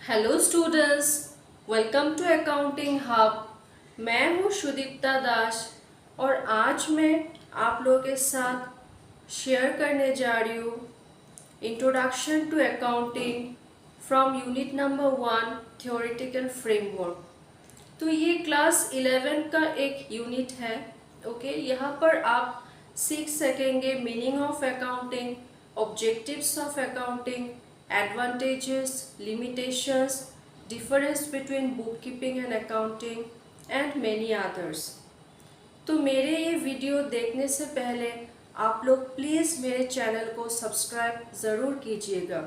Hello students, welcome to accounting hub. मैं हूँ सुदीप्ता दास और आज मैं आप लोगों के साथ शेयर करने जा रही हूँ introduction to accounting from unit number 1 theoretical framework. तो ये क्लास 11 का एक यूनिट है। ओके, यहाँ पर आप सीख सकेंगे meaning of accounting, objectives of accounting, advantages, limitations, difference between book keeping and accounting and many others. तो मेरे ये वीडियो देखने से पहले आप लोग प्लीज़ मेरे चैनल को सब्सक्राइब ज़रूर कीजिएगा।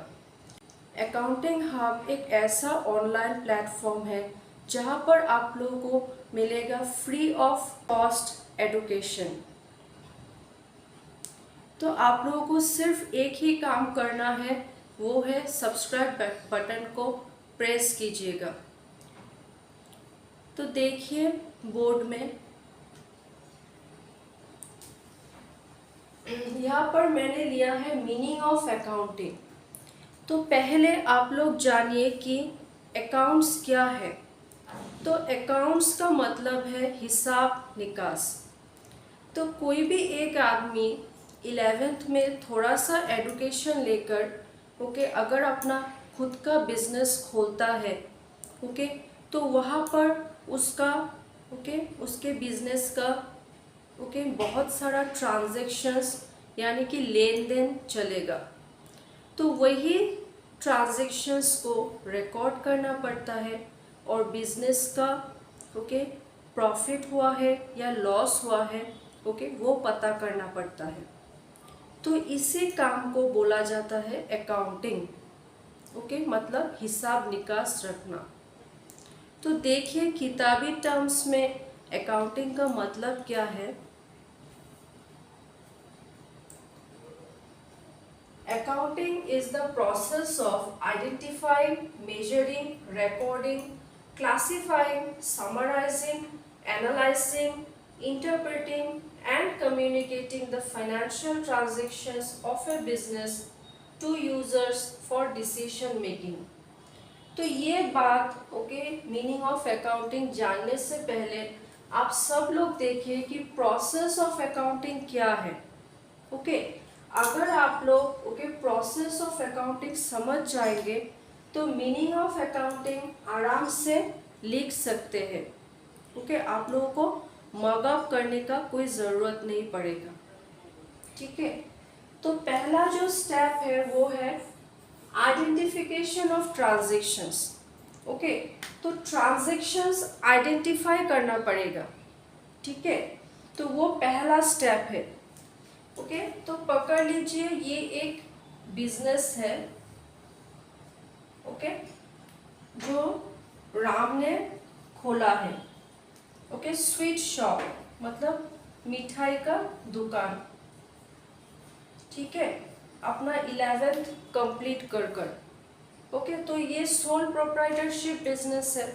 अकाउंटिंग हब एक ऐसा ऑनलाइन प्लेटफॉर्म है जहां पर आप लोगों को मिलेगा फ्री ऑफ कॉस्ट एडुकेशन। तो आप लोगों को सिर्फ एक ही काम करना है, वो है सब्सक्राइब बटन को प्रेस कीजिएगा। तो देखिए बोर्ड में यहाँ पर मैंने लिया है मीनिंग ऑफ अकाउंटिंग। तो पहले आप लोग जानिए कि अकाउंट्स क्या है। तो अकाउंट्स का मतलब है हिसाब निकास। तो कोई भी एक आदमी 11th में थोड़ा सा एडुकेशन लेकर अगर अपना खुद का बिजनेस खोलता है तो वहाँ पर उसका उसके बिजनेस का बहुत सारा ट्रांजैक्शंस यानी कि लेन देन चलेगा। तो वही ट्रांजैक्शंस को रिकॉर्ड करना पड़ता है और बिजनेस का प्रॉफिट हुआ है या लॉस हुआ है वो पता करना पड़ता है। तो इसी काम को बोला जाता है अकाउंटिंग। मतलब हिसाब निकास रखना। तो देखिए किताबी टर्म्स में अकाउंटिंग का मतलब क्या है। Accounting is the process of identifying, measuring, recording, classifying, summarizing, analyzing, interpreting, and communicating the financial transactions of a business to users for decision making। तो ये बात मीनिंग ऑफ अकाउंटिंग जानने से पहले आप सब लोग देखिए कि प्रोसेस ऑफ अकाउंटिंग क्या है। अगर आप लोग प्रोसेस ऑफ अकाउंटिंग समझ जाएंगे तो मीनिंग ऑफ अकाउंटिंग आराम से लिख सकते हैं। आप लोगों को मग अप करने का कोई ज़रूरत नहीं पड़ेगा। ठीक है, तो पहला जो स्टेप है वो है आइडेंटिफिकेशन ऑफ ट्रांजैक्शंस। तो ट्रांजैक्शंस आइडेंटिफाई करना पड़ेगा। ठीक है, तो वो पहला स्टेप है। तो पकड़ लीजिए ये एक बिजनेस है जो राम ने खोला है। स्वीट शॉप मतलब मिठाई का दुकान। ठीक है, अपना 11th कंप्लीट कर तो ये सोल प्रोप्राइटरशिप बिजनेस है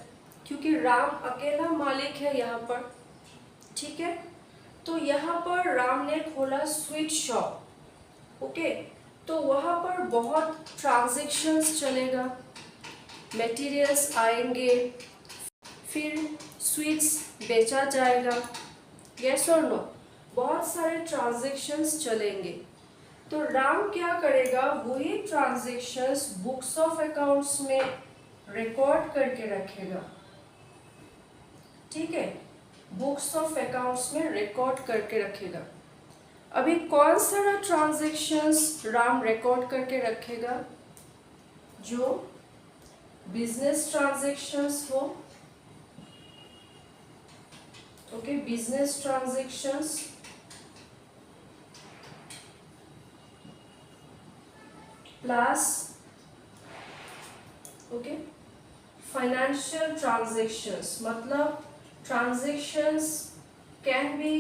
क्योंकि राम अकेला मालिक है यहाँ पर। ठीक है, तो यहाँ पर राम ने खोला स्वीट शॉप। तो वहाँ पर बहुत ट्रांजैक्शंस चलेगा, मटेरियल्स आएंगे, फिर स्वीट्स बेचा जाएगा। यस और नो, बहुत सारे ट्रांजैक्शंस चलेंगे। तो राम क्या करेगा, वही ट्रांजैक्शंस बुक्स ऑफ अकाउंट्स में रिकॉर्ड करके रखेगा। ठीक है, बुक्स ऑफ अकाउंट्स में रिकॉर्ड करके रखेगा। अभी कौन सारा ट्रांजैक्शंस राम रिकॉर्ड करके रखेगा, जो बिजनेस ट्रांजैक्शंस हो। Business transactions plus financial transactions. मतलब transactions can be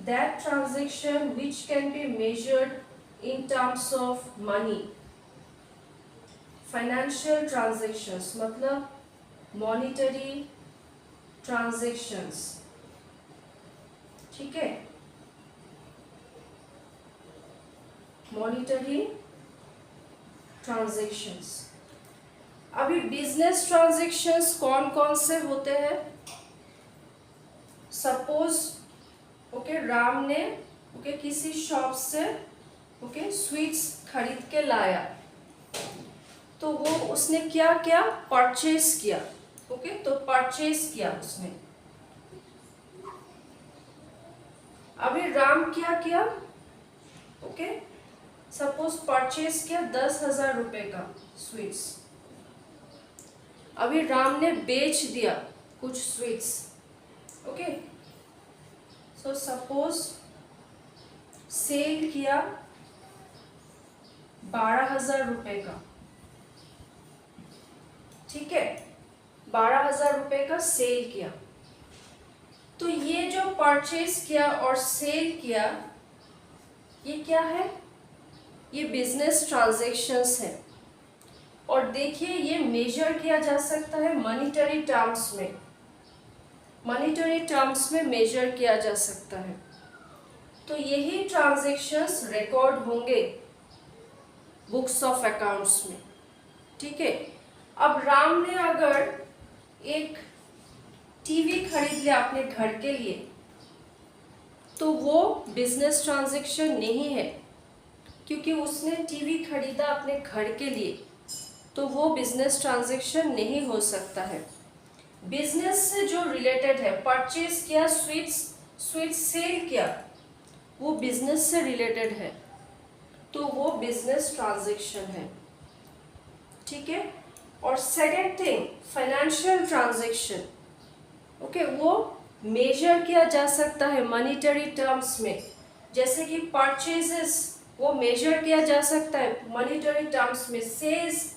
that transaction which can be measured in terms of money। financial transactions मतलब monetary transactions। ठीक है, monetary transactions। अभी बिजनेस ट्रांजेक्शन्स कौन कौन से होते हैं? सपोज राम ने किसी शॉप से स्वीट्स खरीद के लाया, तो वो उसने क्या किया? परचेज किया। तो परचेज किया उसने। अभी राम क्या किया? सपोज परचेज किया 10,000 रुपए का स्वीट्स। अभी राम ने बेच दिया कुछ स्वीट्स। सो सपोज सेल किया 12,000 रुपए का। ठीक है, 12,000 रुपए का सेल किया। तो ये जो परचेज किया और सेल किया, ये क्या है? ये बिजनेस ट्रांजैक्शंस है। और देखिए, ये मेजर किया जा सकता है मॉनेटरी टर्म्स में। मॉनेटरी टर्म्स में मेजर किया जा सकता है। तो यही ट्रांजैक्शंस रिकॉर्ड होंगे बुक्स ऑफ अकाउंट्स में। ठीक है, अब राम ने अगर एक टीवी खरीद लिया अपने घर के लिए, तो वो बिजनेस ट्रांजैक्शन नहीं है, क्योंकि उसने टीवी खरीदा अपने घर के लिए, तो वो बिजनेस ट्रांजैक्शन नहीं हो सकता है। बिजनेस से जो रिलेटेड है, परचेज किया स्वीट्स सेल किया, वो बिजनेस से रिलेटेड है, तो वो बिजनेस ट्रांजैक्शन है। ठीक है, और सेकेंड थिंग, फाइनेंशियल ट्रांजैक्शन वो मेजर किया जा सकता है मॉनेटरी टर्म्स में। जैसे कि परचेजेस वो मेजर किया जा सकता है मॉनेटरी टर्म्स में, सेल्स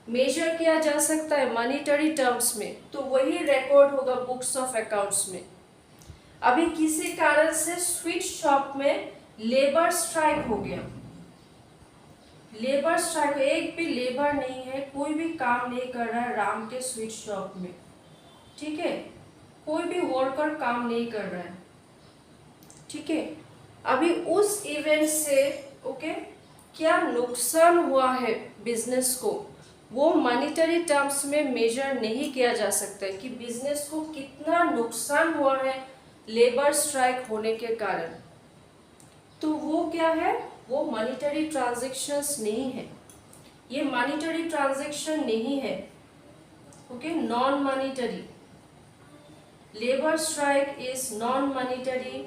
मेजर किया जा सकता है मॉनेटरी टर्म्स में, तो वही रिकॉर्ड होगा बुक्स ऑफ अकाउंट्स में। अभी किसी कारण से स्वीट शॉप में लेबर स्ट्राइक हो गया। लेबर स्ट्राइक, एक भी लेबर नहीं है, कोई भी काम नहीं कर रहा है राम के स्वीट शॉप में। ठीक है, कोई भी वर्कर काम नहीं कर रहा है। ठीक है, अभी उस इवेंट से क्या नुकसान हुआ है बिजनेस को, वो मॉनेटरी टर्म्स में मेजर नहीं किया जा सकता है कि बिजनेस को कितना नुकसान हुआ है लेबर स्ट्राइक होने के कारण। तो वो क्या है? वो मॉनेटरी ट्रांजैक्शंस नहीं है, ये मॉनेटरी ट्रांजैक्शन नहीं है। Non monetary, labour strike is non monetary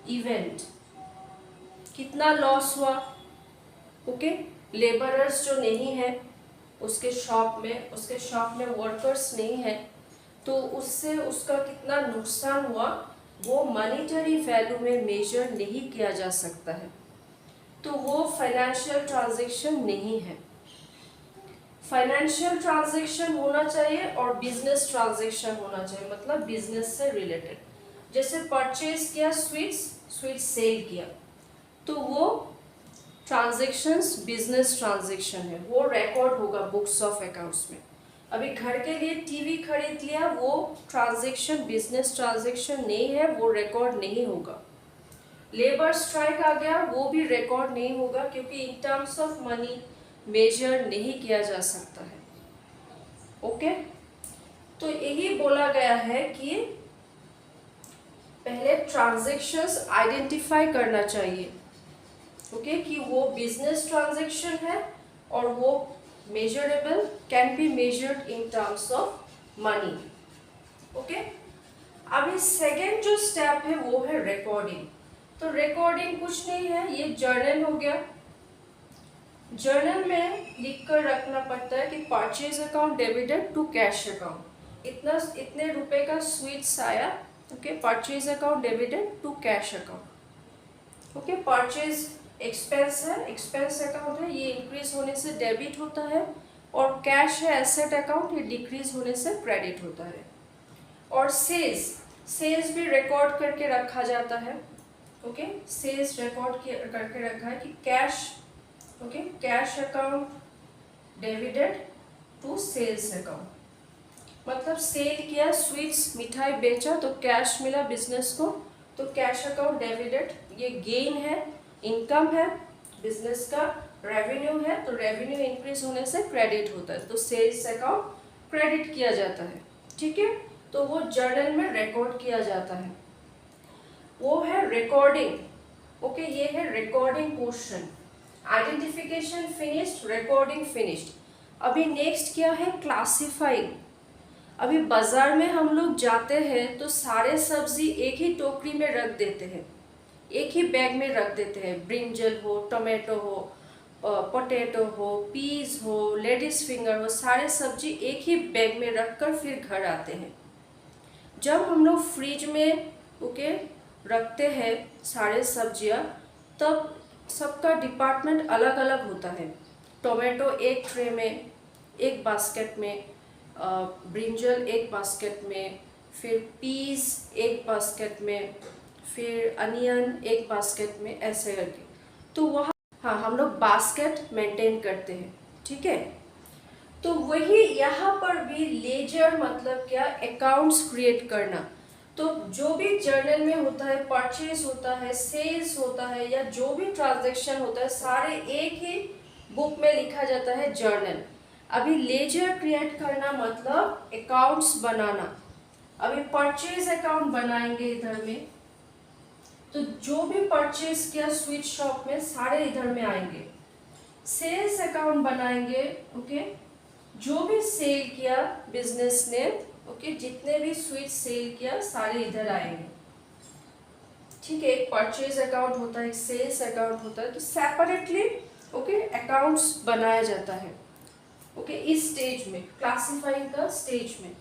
event. कितना लॉस हुआ? लेबरर्स जो नहीं है उसके शॉप में वर्कर्स नहीं है, तो उससे उसका कितना नुकसान हुआ वो मॉनेटरी वैल्यू में मेजर नहीं किया जा सकता है, तो वो फाइनेंशियल ट्रांजैक्शन नहीं है। फाइनेंशियल ट्रांजैक्शन होना चाहिए और बिजनेस ट्रांजैक्शन होना चाहिए, मतलब बिजनेस से रिलेटेड। जैसे परचेज किया स्वीट्स सेल किया, तो वो ट्रांजैक्शंस बिजनेस ट्रांजैक्शन है, वो रिकॉर्ड होगा बुक्स ऑफ अकाउंट्स में। अभी घर के लिए टीवी खरीद लिया, वो ट्रांजैक्शन बिजनेस ट्रांजैक्शन नहीं है, वो रिकॉर्ड नहीं होगा। लेबर स्ट्राइक आ गया, वो भी रिकॉर्ड नहीं होगा, क्योंकि in terms of money measure नहीं किया जा सकता है। तो यही बोला गया है कि पहले ट्रांजैक्शंस आइडेंटिफाई करना चाहिए कि वो बिजनेस ट्रांजैक्शन है और वो measurable, can be measured in terms of money. अभी सेकेंड जो स्टेप है वो है रिकॉर्डिंग। तो रिकॉर्डिंग कुछ नहीं है, ये जर्नल हो गया। जर्नल में लिख कर रखना पड़ता है कि purchase account debited to cash account, इतने रुपए का स्वीट्स आया, purchase account debited to cash account. Purchase expense है, एक्सपेंस अकाउंट है, ये इंक्रीज होने से डेबिट होता है, और कैश है एसेट अकाउंट, ये डिक्रीज होने से क्रेडिट होता है। और सेल्स भी रिकॉर्ड करके रखा जाता है। सेल्स रिकॉर्ड करके रखा है कि cash account debited to sales account, मतलब सेल किया स्वीट्स, मिठाई बेचा तो कैश मिला बिजनेस को, तो कैश अकाउंट डेबिटेड, ये गेन है, इनकम है बिजनेस का, रेवेन्यू है, तो रेवेन्यू इंक्रीज होने से क्रेडिट होता है, तो सेल्स अकाउंट क्रेडिट किया जाता है, ठीक है। तो वो जर्नल में रिकॉर्ड किया जाता है, वो है रिकॉर्डिंग। ओके, ये है recording portion. Identification finished, recording finished. अभी नेक्स्ट क्या है, क्लासिफाइंग। अभी बाजार में हम लोग जाते हैं तो सारे सब्जी एक ही टोकरी में रख देते हैं, एक ही बैग में रख देते हैं। ब्रिंजल हो, टोमेटो हो, पोटैटो हो, पीस हो, लेडीज फिंगर हो, सारे सब्जी एक ही बैग में रखकर फिर घर आते हैं। जब हम लोग फ्रिज में ओके रखते हैं सारे सब्जियां, तब सबका डिपार्टमेंट अलग अलग होता है। टोमेटो एक ट्रे में, एक बास्केट में, ब्रिंजल एक बास्केट में, फिर पीस एक बास्केट में, फिर अनियन एक बास्केट में, ऐसे करके। तो वहाँ हाँ हम लोग बास्केट मेंटेन करते हैं, ठीक है। तो वही यहाँ पर भी लेजर मतलब क्या, अकाउंट्स क्रिएट करना। तो जो भी जर्नल में होता है, परचेज होता है, सेल्स होता है, या जो भी ट्रांजैक्शन होता है, सारे एक ही बुक में लिखा जाता है, जर्नल। अभी लेजर क्रिएट करना मतलब अकाउंट्स बनाना। अभी परचेज अकाउंट बनाएंगे इधर में, तो जो भी परचेज किया स्वीट शॉप में सारे इधर में आएंगे। सेल्स अकाउंट बनाएंगे, ओके, जो भी सेल किया बिजनेस ने, ओके, जितने भी स्वीट सेल किया सारे इधर आएंगे, ठीक है। एक परचेज अकाउंट होता है, एक सेल्स अकाउंट होता है, तो सेपरेटली ओके अकाउंट्स बनाया जाता है, ओके, इस स्टेज में, क्लासिफाइंग का स्टेज में,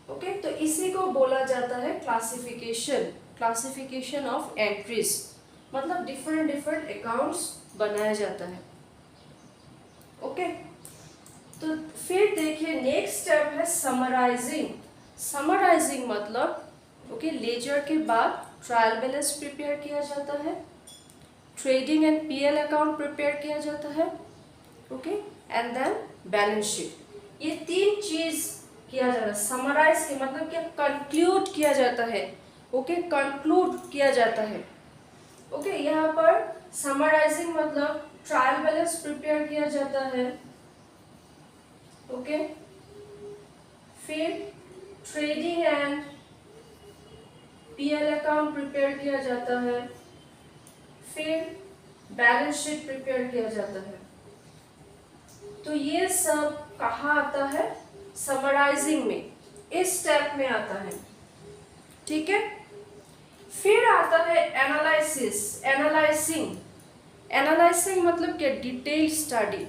ओके। तो इसी को बोला जाता है क्लासिफिकेशन, क्लासिफिकेशन ऑफ एंट्रीज, मतलब डिफरेंट डिफरेंट अकाउंट्स बनाया जाता है, ओके। तो फिर देखिए नेक्स्ट स्टेप है समराइजिंग। समराइजिंग मतलब ओके लेजर के बाद ट्रायल बैलेंस प्रिपेयर किया जाता है, trading and PL account prepare किया जाता है, okay, and then balance sheet. ये तीन चीज किया जाता है। समराइज के मतलब क्या, कंक्लूड किया जाता है, ओके, कंक्लूड किया जाता है, ओके। यहाँ पर समराइजिंग मतलब ट्रायल बैलेंस प्रिपेयर किया जाता है, ओके, फिर trading and PL account prepare किया जाता है, फिर बैलेंस शीट प्रिपेयर किया जाता है। तो ये सब कहाँ आता है, समराइजिंग में, इस स्टेप में आता है, ठीक है। फिर आता है एनालिसिस, एनालाइजिंग। एनालाइजिंग मतलब क्या, डिटेल स्टडी,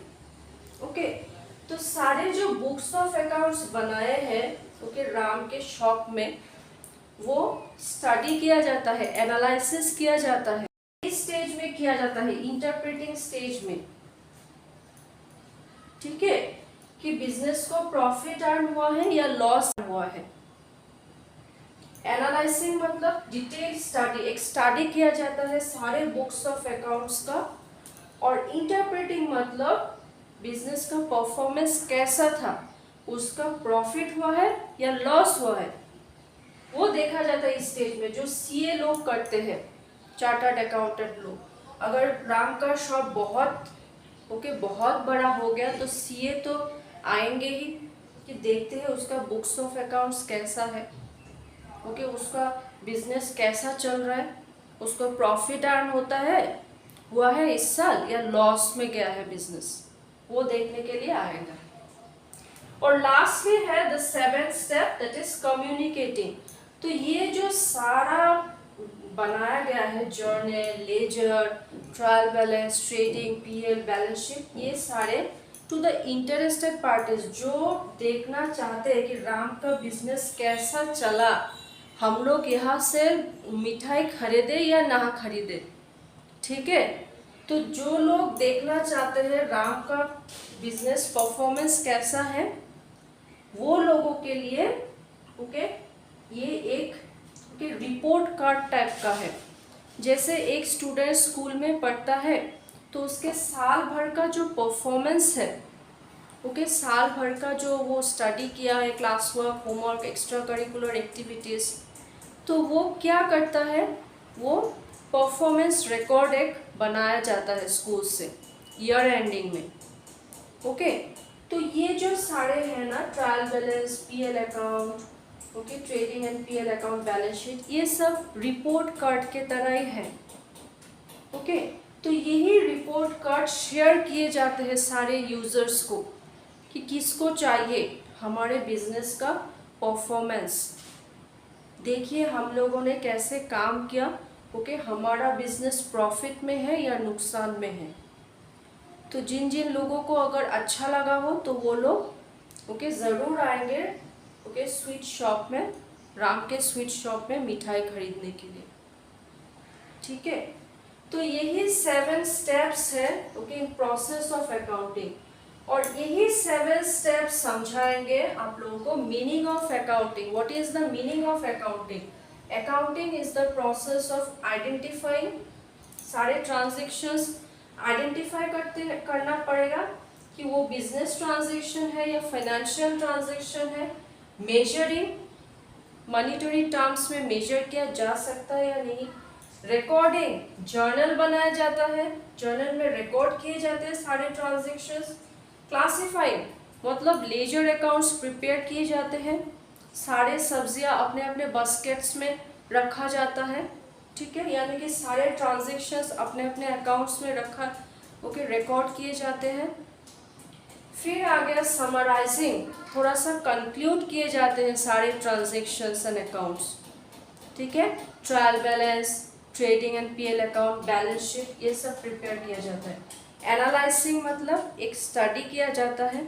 ओके। तो सारे जो बुक्स ऑफ अकाउंट्स बनाए हैं ओके राम के शॉप में, वो स्टडी किया जाता है, एनालिसिस किया जाता है। इस स्टेज में किया जाता है, इंटरप्रेटिंग स्टेज में, ठीक है, कि बिजनेस को प्रॉफिट अर्न हुआ है या लॉस हुआ है। एनालाइजिंग मतलब डिटेल स्टडी, एक स्टडी किया जाता है सारे बुक्स ऑफ अकाउंट्स का। और इंटरप्रेटिंग मतलब बिजनेस का परफॉर्मेंस कैसा था, उसका प्रॉफिट हुआ है या लॉस हुआ है, वो देखा जाता है इस स्टेज में, जो सीए लोग करते हैं, चार्टर्ड अकाउंटेंट लोग। अगर राम का शॉप बहुत बहुत बड़ा हो गया तो सीए तो आएंगे ही, कि देखते हैं उसका बुक्स ऑफ अकाउंट्स कैसा है, ओके, उसका बिजनेस कैसा चल रहा है, उसको प्रॉफिट अर्न होता है हुआ है इस साल या लॉस में गया है बिजनेस, वो देखने के लिए आएगा। और लास्टली है the seventh step, that is communicating. तो ये जो सारा बनाया गया है, journal, ledger, trial balance, trading, PL, balance sheet, ये सारे टू द इंटरेस्टेड पार्टीज, जो देखना चाहते हैं कि राम का बिजनेस कैसा चला, हम लोग यहाँ से मिठाई खरीदे या ना खरीदे, ठीक है। तो जो लोग देखना चाहते हैं राम का बिजनेस परफॉर्मेंस कैसा है, वो लोगों के लिए ओके ये एक रिपोर्ट कार्ड टाइप का है। जैसे एक स्टूडेंट स्कूल में पढ़ता है तो उसके साल भर का जो परफॉर्मेंस है, ओके, साल भर का जो वो स्टडी किया है, class work, homework, extra curricular activities, तो वो क्या करता है, वो परफॉर्मेंस रिकॉर्ड एक बनाया जाता है स्कूल से ईयर एंडिंग में, ओके। तो ये जो सारे हैं ना, trial balance, PL account, okay, trading and PL account, balance sheet, ये सब रिपोर्ट कार्ड के तरह ही है। ओके, तो यही रिपोर्ट कार्ड शेयर किए जाते हैं सारे यूजर्स को कि किसको चाहिए हमारे बिजनेस का परफॉर्मेंस। देखिए हम लोगों ने कैसे काम किया, ओके, हमारा बिजनेस प्रॉफिट में है या नुकसान में है। तो जिन जिन लोगों को अगर अच्छा लगा हो तो वो लोग ओके ज़रूर आएंगे ओके स्वीट शॉप में, राम के स्वीट शॉप में मिठाई खरीदने के लिए। ठीक है, तो यही 7 स्टेप्स है okay in process of accounting, और यही 7 स्टेप्स समझाएंगे आप लोगों को meaning of accounting. What is the meaning of accounting? Accounting is the process of identifying, सारे ट्रांजेक्शंस आइडेंटिफाई करना पड़ेगा कि वो बिजनेस ट्रांजेक्शन है या फाइनेंशियल ट्रांजेक्शन है। मेजरिंग, मॉनिटरी टर्म्स में मेजर किया जा सकता है या नहीं। रिकॉर्डिंग, जर्नल बनाया जाता है, जर्नल में रिकॉर्ड किए जाते हैं सारे ट्रांजेक्शंस। क्लासिफाइंग मतलब लेजर अकाउंट्स प्रिपेयर किए जाते हैं, सारे सब्जियां अपने अपने बास्केट्स में रखा जाता है। ठीक है, यानी कि सारे ट्रांजेक्शंस अपने अपने अकाउंट्स में रखा ओके रिकॉर्ड किए जाते हैं। फिर आ गया समराइजिंग, थोड़ा सा कंक्लूड किए जाते हैं सारे ट्रांजेक्शंस एंड अकाउंट्स। ठीक है, trial balance, trading and PL account, balance sheet, ये सब प्रिपेयर किया जाता है। एनालाइजिंग मतलब एक स्टडी किया जाता है।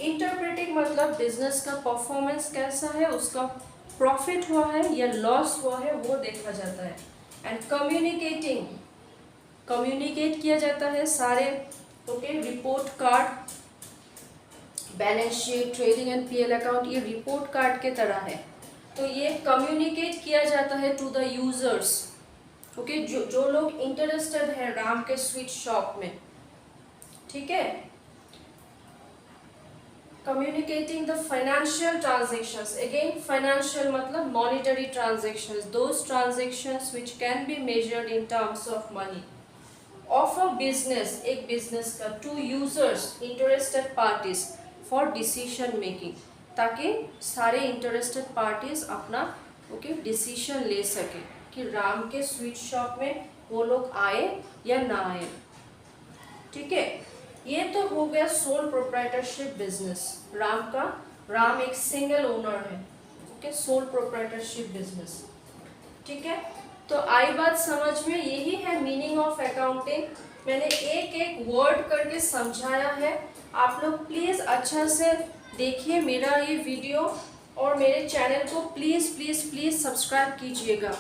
इंटरप्रेटिंग मतलब बिजनेस का परफॉर्मेंस कैसा है, उसका प्रॉफिट हुआ है या लॉस हुआ है वो देखा जाता है। एंड कम्युनिकेटिंग, कम्युनिकेट किया जाता है सारे okay report card, balance sheet, trading and PL account, ये रिपोर्ट कार्ड के तरह है। तो ये कम्युनिकेट किया जाता है टू द यूजर्स ओके, जो लोग इंटरेस्टेड है राम के स्वीट शॉप में। ठीक है, communicating the financial transactions, again financial मतलब monetary transactions, those transactions which can be measured in terms of money of a business, एक business का, to users, interested parties for decision making, ताकि सारे interested parties अपना okay decision ले सके कि राम के स्वीट शॉप में वो लोग आए या ना आए। ठीक है, ये तो हो गया सोल प्रोप्राइटरशिप बिजनेस राम का। राम एक सिंगल ओनर है ओके, सोल प्रोप्राइटरशिप बिजनेस। ठीक है, तो आई बात समझ में, यही है मीनिंग ऑफ अकाउंटिंग। मैंने एक एक वर्ड करके समझाया है, आप लोग प्लीज अच्छा से देखिए मेरा ये वीडियो और मेरे चैनल को प्लीज प्लीज प्लीज सब्सक्राइब कीजिएगा,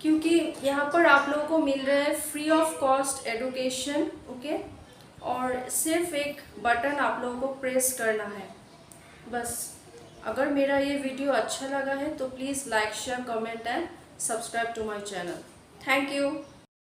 क्योंकि यहाँ पर आप लोगों को मिल रहा है free of cost education okay, और सिर्फ एक बटन आप लोगों को प्रेस करना है बस। अगर मेरा ये वीडियो अच्छा लगा है तो please like, share, comment and subscribe to my channel. Thank you.